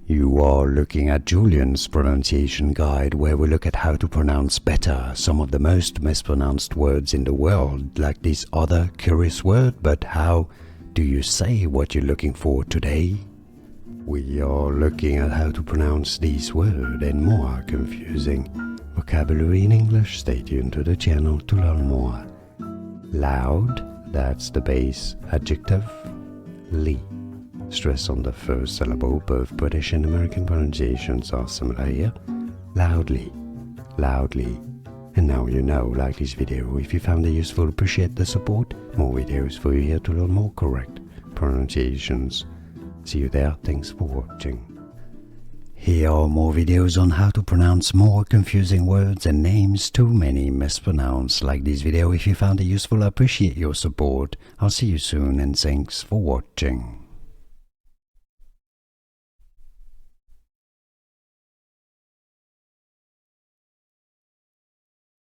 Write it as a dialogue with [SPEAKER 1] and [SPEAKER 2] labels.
[SPEAKER 1] You are looking at Julian's pronunciation guide, where we look at how to pronounce better some of the most mispronounced words in the world, like this other curious word, but how do you say what you're looking for today? We are looking at how to pronounce this word and more confusing vocabulary in English. Stay tuned to the channel to learn more. Loud, that's the base adjective. Ly. Stress on the first syllable. Both British and American pronunciations are similar here. Loudly, loudly. And now you know, like this video. If you found it useful, appreciate the support. More videos for you here to learn more correct pronunciations. See you there. Thanks for watching. Here are more videos on how to pronounce more confusing words and names too many mispronounced. Like this video if you found it useful. I appreciate your support. I'll see you soon and thanks for watching.